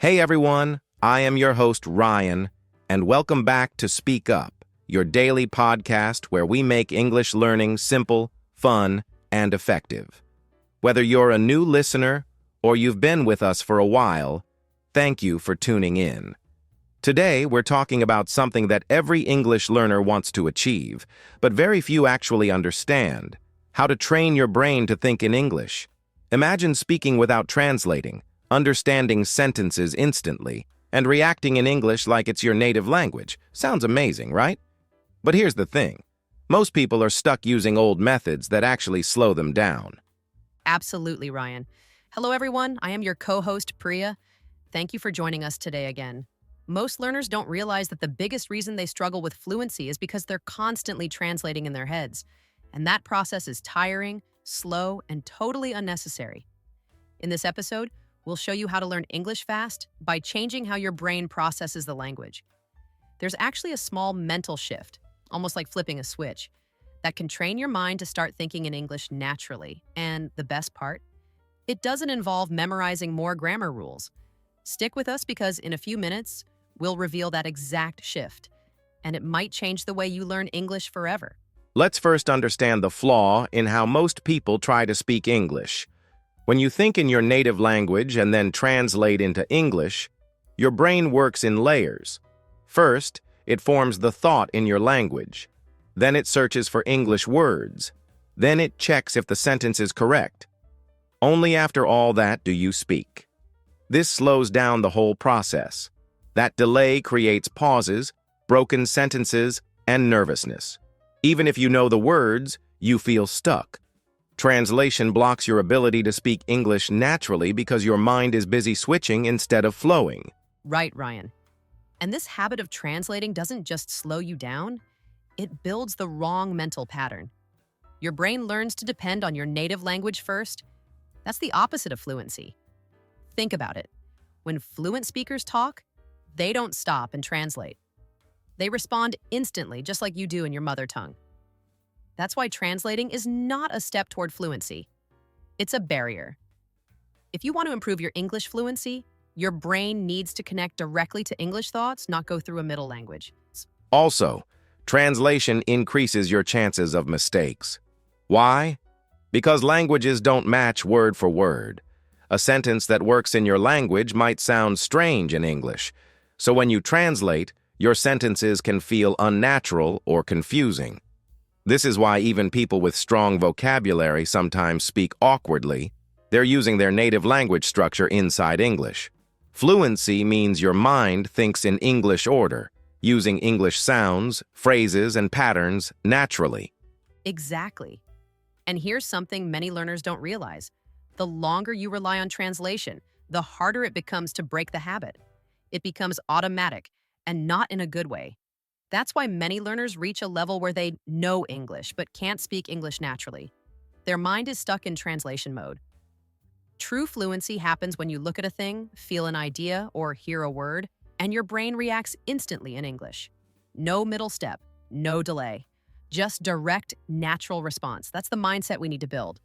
Hey everyone, I am your host Ryan, and welcome back to Speak Up, your daily podcast where we make English learning simple, fun, and effective. Whether you're a new listener or you've been with us for a while, thank you for tuning in. Today, we're talking about something that every English learner wants to achieve, but very few actually understand: how to train your brain to think in English. Imagine speaking without translating, understanding sentences instantly, and reacting in English like it's your native language. Sounds amazing, right? But here's the thing. Most people are stuck using old methods that actually slow them down. Absolutely, Ryan. Hello, everyone. I am your co-host, Priya. Thank you for joining us today again. Most learners don't realize that the biggest reason they struggle with fluency is because they're constantly translating in their heads. And that process is tiring, slow, and totally unnecessary. In this episode, we'll show you how to learn English fast by changing how your brain processes the language. There's actually a small mental shift, almost like flipping a switch, that can train your mind to start thinking in English naturally. And the best part? It doesn't involve memorizing more grammar rules. Stick with us because in a few minutes, we'll reveal that exact shift, and it might change the way you learn English forever. Let's first understand the flaw in how most people try to speak English. When you think in your native language and then translate into English, your brain works in layers. First, it forms the thought in your language. Then it searches for English words. Then it checks if the sentence is correct. Only after all that do you speak. This slows down the whole process. That delay creates pauses, broken sentences, and nervousness. Even if you know the words, you feel stuck. Translation blocks your ability to speak English naturally because your mind is busy switching instead of flowing. Right, Ryan. And this habit of translating doesn't just slow you down, it builds the wrong mental pattern. Your brain learns to depend on your native language first. That's the opposite of fluency. Think about it. When fluent speakers talk, they don't stop and translate. They respond instantly, just like you do in your mother tongue. That's why translating is not a step toward fluency. It's a barrier. If you want to improve your English fluency, your brain needs to connect directly to English thoughts, not go through a middle language. Also, translation increases your chances of mistakes. Why? Because languages don't match word for word. A sentence that works in your language might sound strange in English. So when you translate, your sentences can feel unnatural or confusing. This is why even people with strong vocabulary sometimes speak awkwardly. They're using their native language structure inside English. Fluency means your mind thinks in English order, using English sounds, phrases, and patterns naturally. Exactly. And here's something many learners don't realize. The longer you rely on translation, the harder it becomes to break the habit. It becomes automatic, and not in a good way. That's why many learners reach a level where they know English but can't speak English naturally. Their mind is stuck in translation mode. True fluency happens when you look at a thing, feel an idea, or hear a word, and your brain reacts instantly in English. No middle step, no delay. Just direct, natural response. That's the mindset we need to build.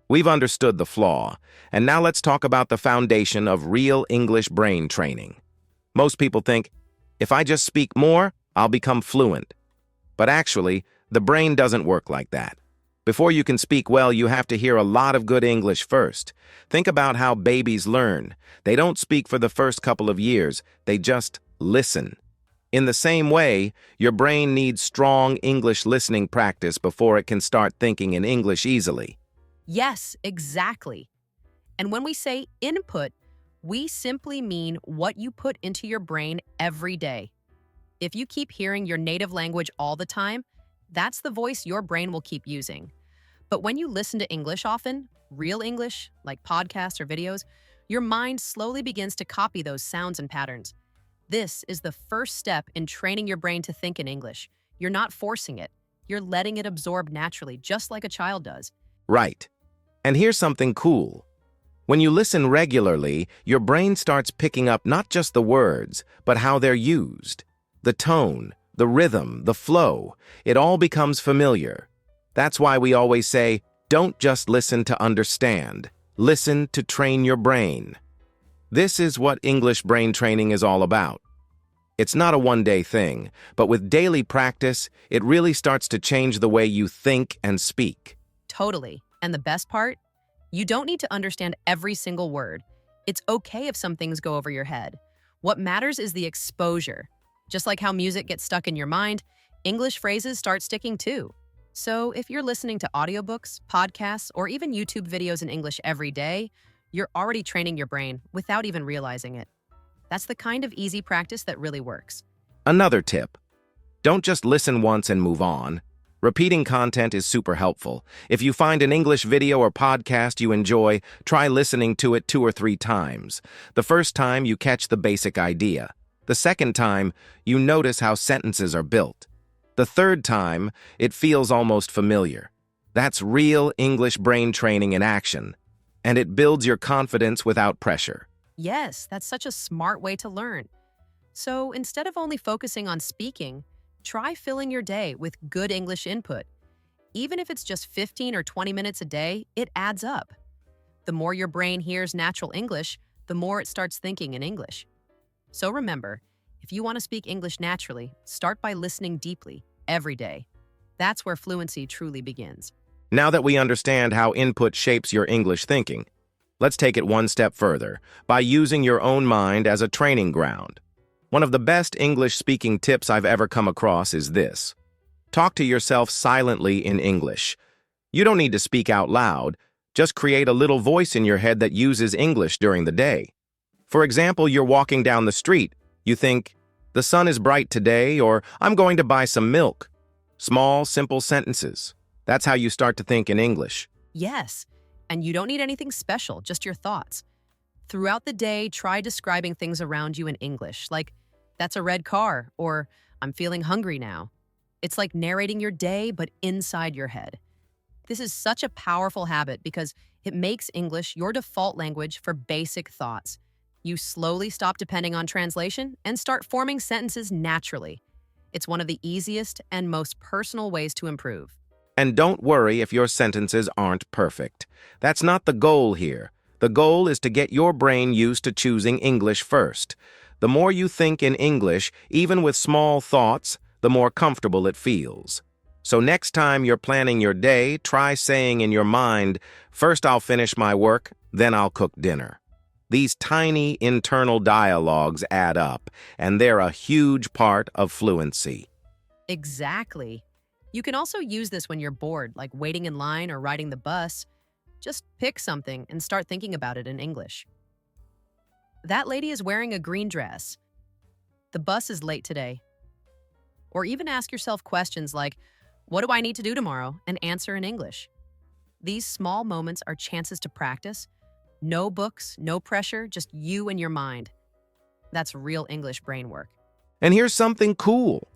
We've understood the flaw, and now let's talk about the foundation of real English brain training. Most people think, if I just speak more, I'll become fluent. But actually, the brain doesn't work like that. Before you can speak well, you have to hear a lot of good English first. Think about how babies learn. They don't speak for the first couple of years, they just listen. In the same way, your brain needs strong English listening practice before it can start thinking in English easily. Yes, exactly. And when we say input, we simply mean what you put into your brain every day. If you keep hearing your native language all the time, that's the voice your brain will keep using. But when you listen to English often, real English, like podcasts or videos, your mind slowly begins to copy those sounds and patterns. This is the first step in training your brain to think in English. You're not forcing it. You're letting it absorb naturally, just like a child does. Right. And here's something cool. When you listen regularly, your brain starts picking up not just the words, but how they're used. The tone, the rhythm, the flow, it all becomes familiar. That's why we always say, don't just listen to understand. Listen to train your brain. This is what English brain training is all about. It's not a one-day thing, but with daily practice, it really starts to change the way you think and speak. Totally. And the best part? You don't need to understand every single word. It's okay if some things go over your head. What matters is the exposure. Just like how music gets stuck in your mind, English phrases start sticking too. So if you're listening to audiobooks, podcasts, or even YouTube videos in English every day, you're already training your brain without even realizing it. That's the kind of easy practice that really works. Another tip: don't just listen once and move on. Repeating content is super helpful. If you find an English video or podcast you enjoy, try listening to it 2 or 3 times. The first time, you catch the basic idea. The second time, you notice how sentences are built. The third time, it feels almost familiar. That's real English brain training in action, and it builds your confidence without pressure. Yes, that's such a smart way to learn. So instead of only focusing on speaking, try filling your day with good English input. Even if it's just 15 or 20 minutes a day, it adds up. The more your brain hears natural English, the more it starts thinking in English. So remember, if you want to speak English naturally, start by listening deeply every day. That's where fluency truly begins. Now that we understand how input shapes your English thinking, let's take it one step further by using your own mind as a training ground. One of the best English-speaking tips I've ever come across is this: talk to yourself silently in English. You don't need to speak out loud. Just create a little voice in your head that uses English during the day. For example, you're walking down the street. You think, "The sun is bright today," or "I'm going to buy some milk." Small, simple sentences. That's how you start to think in English. Yes, and you don't need anything special, just your thoughts. Throughout the day, try describing things around you in English, like, "That's a red car," or "I'm feeling hungry now." It's like narrating your day, but inside your head. This is such a powerful habit because it makes English your default language for basic thoughts. You slowly stop depending on translation and start forming sentences naturally. It's one of the easiest and most personal ways to improve. And don't worry if your sentences aren't perfect. That's not the goal here. The goal is to get your brain used to choosing English first. The more you think in English, even with small thoughts, the more comfortable it feels. So next time you're planning your day, try saying in your mind, "First I'll finish my work, then I'll cook dinner." These tiny internal dialogues add up, and they're a huge part of fluency. Exactly. You can also use this when you're bored, like waiting in line or riding the bus. Just pick something and start thinking about it in English. "That lady is wearing a green dress." "The bus is late today." Or even ask yourself questions like, "What do I need to do tomorrow?" and answer in English. These small moments are chances to practice. No books, no pressure, just you and your mind. That's real English brain work. And here's something cool.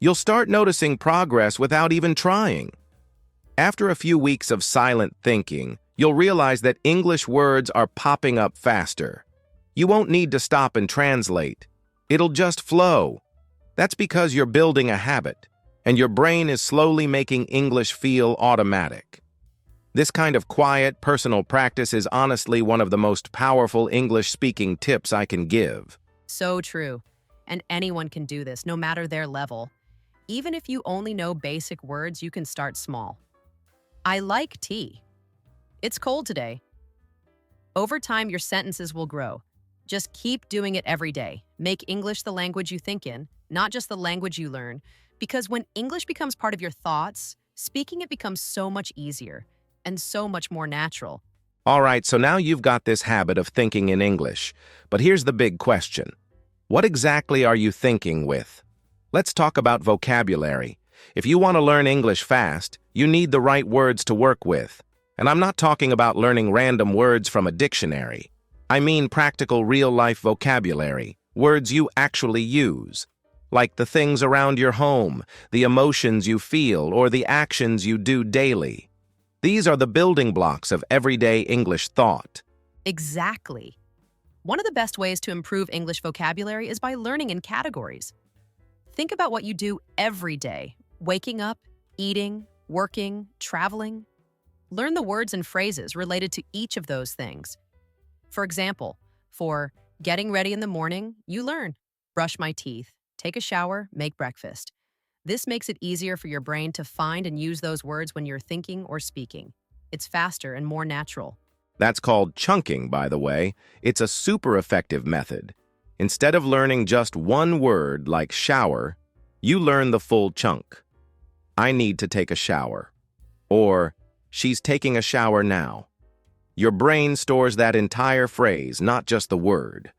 You'll start noticing progress without even trying. After a few weeks of silent thinking, you'll realize that English words are popping up faster. You won't need to stop and translate. It'll just flow. That's because you're building a habit, and your brain is slowly making English feel automatic. This kind of quiet, personal practice is honestly one of the most powerful English-speaking tips I can give. So true. And anyone can do this, no matter their level. Even if you only know basic words, you can start small. "I like tea." "It's cold today." Over time, your sentences will grow. Just keep doing it every day. Make English the language you think in, not just the language you learn. Because when English becomes part of your thoughts, speaking it becomes so much easier and so much more natural. All right, so now you've got this habit of thinking in English. But here's the big question. What exactly are you thinking with? Let's talk about vocabulary. If you want to learn English fast, you need the right words to work with. And I'm not talking about learning random words from a dictionary. I mean practical real-life vocabulary, words you actually use, like the things around your home, the emotions you feel, or the actions you do daily. These are the building blocks of everyday English thought. Exactly. One of the best ways to improve English vocabulary is by learning in categories. Think about what you do every day: waking up, eating, working, traveling. Learn the words and phrases related to each of those things. For example, For getting ready in the morning, you learn. Brush my teeth, take a shower, make breakfast. This makes it easier for your brain to find and use those words when you're thinking or speaking. It's faster and more natural. That's called chunking, by the way. It's a super effective method. Instead of learning just one word like shower, you learn the full chunk. I need to take a shower. Or, she's taking a shower now. Your brain stores that entire phrase, not just the word.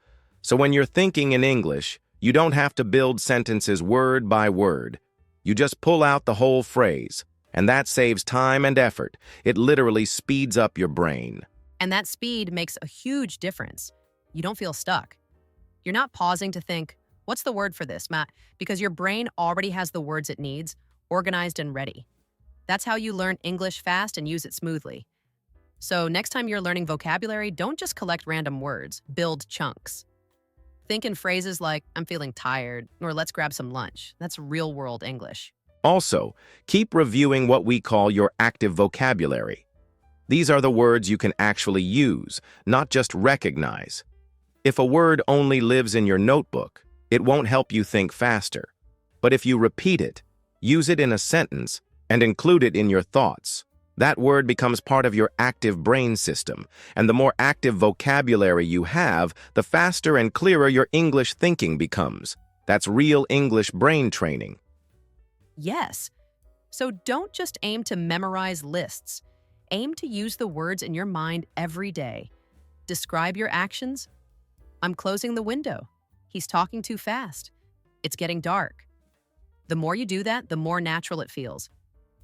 So when you're thinking in English, you don't have to build sentences word by word. You just pull out the whole phrase, and that saves time and effort. It literally speeds up your brain. And that speed makes a huge difference. You don't feel stuck. You're not pausing to think, what's the word for this, Matt? Because your brain already has the words it needs, organized and ready. That's how you learn English fast and use it smoothly. So next time you're learning vocabulary, don't just collect random words, build chunks. Think in phrases like, I'm feeling tired, or let's grab some lunch. That's real-world English. Also, keep reviewing what we call your active vocabulary. These are the words you can actually use, not just recognize. If a word only lives in your notebook, it won't help you think faster. But if you repeat it, use it in a sentence, and include it in your thoughts, that word becomes part of your active brain system, and the more active vocabulary you have, the faster and clearer your English thinking becomes. That's real English brain training. Yes. So don't just aim to memorize lists. Aim to use the words in your mind every day. Describe your actions. I'm closing the window. He's talking too fast. It's getting dark. The more you do that, the more natural it feels.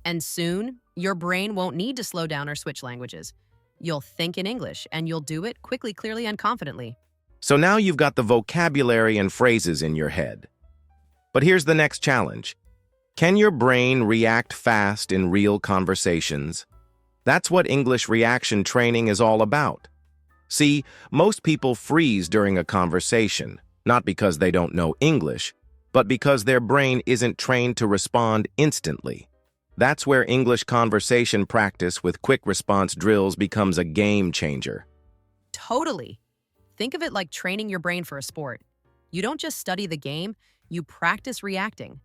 And soon, your brain won't need to slow down or switch languages. You'll think in English, and you'll do it quickly, clearly, and confidently. So now you've got the vocabulary and phrases in your head. But here's the next challenge. Can your brain react fast in real conversations? That's what English reaction training is all about. See, most people freeze during a conversation, not because they don't know English, but because their brain isn't trained to respond instantly. That's where English conversation practice with quick response drills becomes a game changer. Totally. Think of it like training your brain for a sport. You don't just study the game, you practice reacting.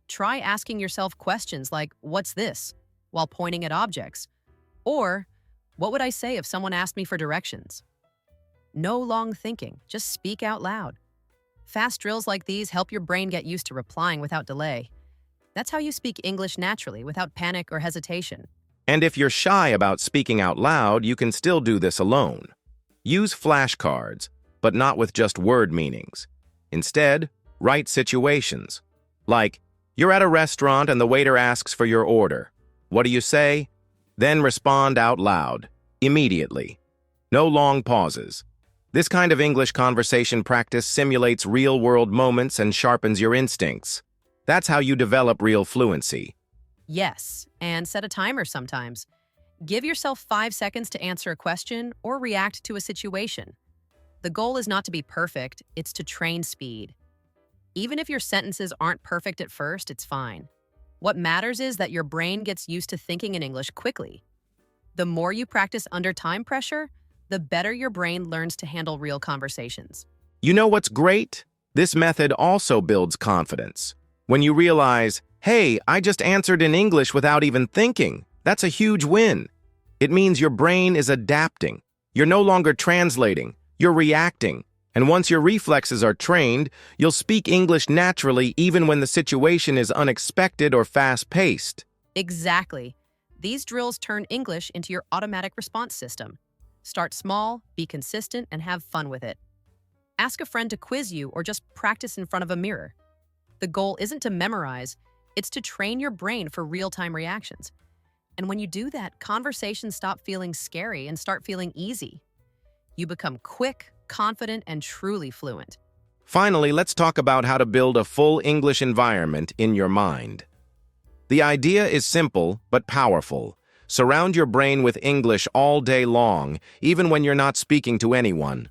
Try asking yourself questions like, what's this? While pointing at objects. Or, what would I say if someone asked me for directions? No long thinking, just speak out loud. Fast drills like these help your brain get used to replying without delay. That's how you speak English naturally, without panic or hesitation. And if you're shy about speaking out loud, you can still do this alone. Use flashcards, but not with just word meanings. Instead, write situations. Like, you're at a restaurant and the waiter asks for your order. What do you say? Then respond out loud, immediately. No long pauses. This kind of English conversation practice simulates real-world moments and sharpens your instincts. That's how you develop real fluency. Yes, and set a timer sometimes. Give yourself 5 seconds to answer a question or react to a situation. The goal is not to be perfect, it's to train speed. Even if your sentences aren't perfect at first, it's fine. What matters is that your brain gets used to thinking in English quickly. The more you practice under time pressure, the better your brain learns to handle real conversations. You know what's great? This method also builds confidence. When you realize, hey, I just answered in English without even thinking, that's a huge win. It means your brain is adapting. You're no longer translating, you're reacting. And once your reflexes are trained, you'll speak English naturally even when the situation is unexpected or fast-paced. Exactly. These drills turn English into your automatic response system. Start small, be consistent, and have fun with it. Ask a friend to quiz you or just practice in front of a mirror. The goal isn't to memorize, it's to train your brain for real-time reactions. And when you do that, conversations stop feeling scary and start feeling easy. You become quick, confident, and truly fluent. Finally, let's talk about how to build a full English environment in your mind. The idea is simple but powerful. Surround your brain with English all day long, even when you're not speaking to anyone.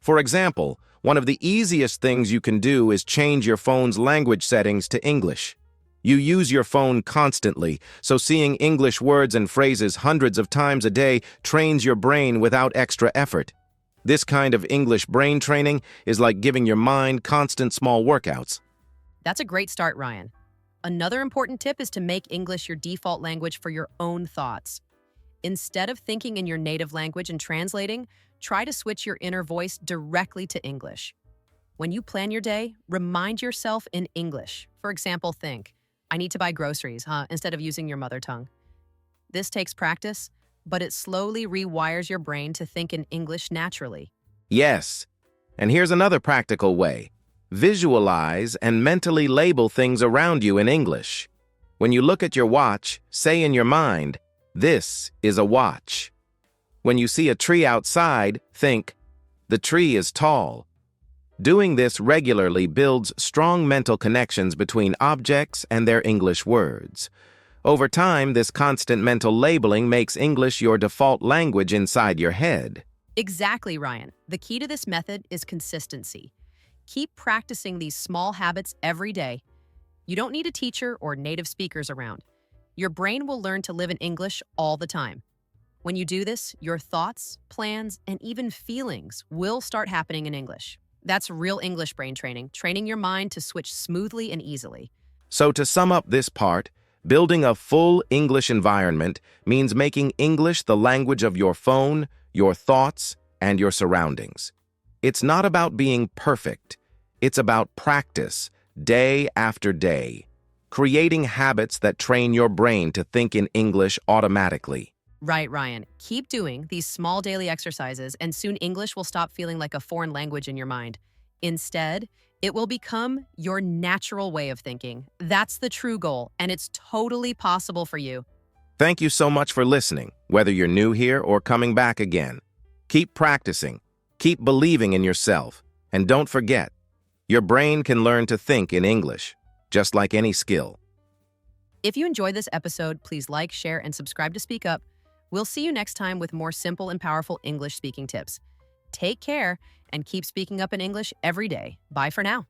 For example, one of the easiest things you can do is change your phone's language settings to English. You use your phone constantly, so seeing English words and phrases hundreds of times a day trains your brain without extra effort. This kind of English brain training is like giving your mind constant small workouts. That's a great start, Ryan. Another important tip is to make English your default language for your own thoughts. Instead of thinking in your native language and translating, try to switch your inner voice directly to English. When you plan your day, remind yourself in English. For example, think, I need to buy groceries, instead of using your mother tongue. This takes practice, but it slowly rewires your brain to think in English naturally. Yes. And here's another practical way. Visualize and mentally label things around you in English. When you look at your watch, say in your mind, "This is a watch." When you see a tree outside, think, "The tree is tall." Doing this regularly builds strong mental connections between objects and their English words. Over time, this constant mental labeling makes English your default language inside your head. Exactly, Ryan. The key to this method is consistency. Keep practicing these small habits every day. You don't need a teacher or native speakers around. Your brain will learn to live in English all the time. When you do this, your thoughts, plans, and even feelings will start happening in English. That's real English brain training, training your mind to switch smoothly and easily. So to sum up this part, building a full English environment means making English the language of your phone, your thoughts, and your surroundings. It's not about being perfect. It's about practice, day after day, creating habits that train your brain to think in English automatically. Right, Ryan. Keep doing these small daily exercises, and soon English will stop feeling like a foreign language in your mind. Instead, it will become your natural way of thinking. That's the true goal, and it's totally possible for you. Thank you so much for listening, whether you're new here or coming back again. Keep practicing, keep believing in yourself, and don't forget, your brain can learn to think in English, just like any skill. If you enjoyed this episode, please like, share, and subscribe to Speak Up. We'll see you next time with more simple and powerful English speaking tips. Take care and keep speaking up in English every day. Bye for now.